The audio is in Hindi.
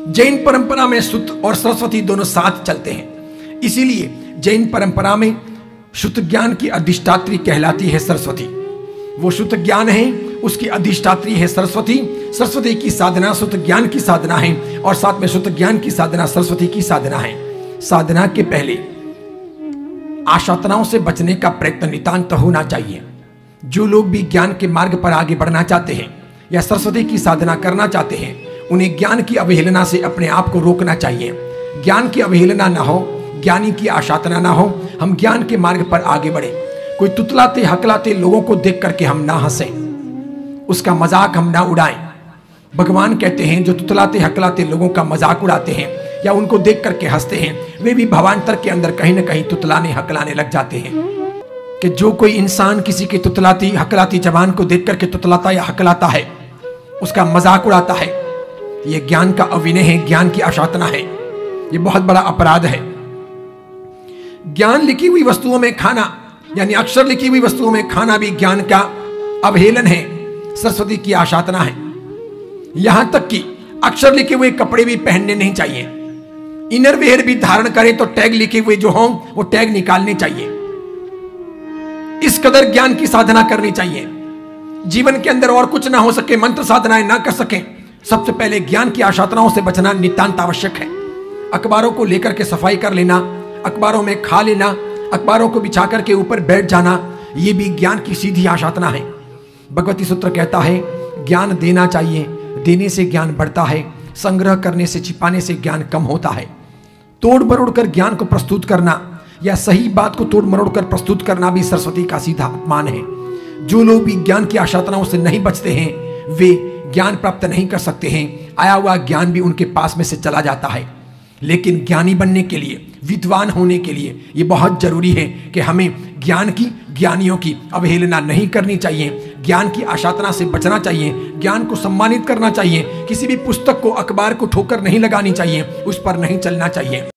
जैन परंपरा में शुद्ध और सरस्वती दोनों साथ चलते हैं, इसीलिए जैन परंपरा में शुद्ध ज्ञान की अधिष्ठात्री कहलाती है सरस्वती। वो शुद्ध ज्ञान है, उसकी अधिष्ठात्री है सरस्वती। सरस्वती की साधना शुद्ध ज्ञान की साधना है और साथ में शुद्ध ज्ञान की साधना सरस्वती की साधना है। साधना के पहले आशातनाओं से बचने का प्रयत्न नितांत होना चाहिए। जो लोग भी ज्ञान के मार्ग पर आगे बढ़ना चाहते हैं या सरस्वती की साधना करना चाहते हैं, उन्हें ज्ञान की अवहेलना से अपने आप को रोकना चाहिए। ज्ञान की अवहेलना ना हो, ज्ञानी की आशातना ना हो, हम ज्ञान के मार्ग पर आगे बढ़े। कोई तुतलाते हकलाते लोगों को देख करके हम ना हंसें, उसका मजाक हम ना उड़ाएं। भगवान कहते हैं जो तुतलाते हकलाते लोगों का मजाक उड़ाते हैं या उनको देख करके हंसते हैं, वे भी भावांतर के अंदर कहीं ना कहीं तुतलाने हकलाने लग जाते हैं। कि जो कोई इंसान किसी की तुतलाती हकलाती जबान को देख करके तुतलाता या हकलाता है, उसका मजाक उड़ाता है, यह ज्ञान का अविनय है, ज्ञान की आशातना है। यह बहुत बड़ा अपराध है। ज्ञान लिखी हुई वस्तुओं में खाना, यानी अक्षर लिखी हुई वस्तुओं में खाना भी ज्ञान का अवहेलन है, सरस्वती की आशातना है। यहां तक कि अक्षर लिखे हुए कपड़े भी पहनने नहीं चाहिए। इनरवेयर भी धारण करें तो टैग लिखे हुए जो हों वो टैग निकालने चाहिए। इस कदर ज्ञान की साधना करनी चाहिए। जीवन के अंदर और कुछ ना हो सके, मंत्र साधनाएं ना कर सके, सबसे पहले ज्ञान की आशातनाओं से बचना नितांत आवश्यक है। अखबारों को लेकर के सफाई कर लेना, अखबारों में खा लेना, अखबारों को बिछा करके ऊपर बैठ जाना, यह भी ज्ञान की सीधी आशातना है। भगवती सूत्र कहता है ज्ञान देना चाहिए, देने से ज्ञान बढ़ता है, संग्रह करने से छिपाने से ज्ञान कम होता है। तोड़ मरोड़ कर ज्ञान को प्रस्तुत करना या सही बात को तोड़ मरोड़ कर प्रस्तुत करना भी सरस्वती का सीधा अपमान है। जो लोग भी ज्ञान की आशातनाओं से नहीं बचते हैं, वे ज्ञान प्राप्त नहीं कर सकते हैं। आया हुआ ज्ञान भी उनके पास में से चला जाता है। लेकिन ज्ञानी बनने के लिए, विद्वान होने के लिए यह बहुत जरूरी है कि हमें ज्ञान की, ज्ञानियों की अवहेलना नहीं करनी चाहिए। ज्ञान की आशातना से बचना चाहिए, ज्ञान को सम्मानित करना चाहिए। किसी भी पुस्तक को, अखबार को ठोकर नहीं लगानी चाहिए, उस पर नहीं चलना चाहिए।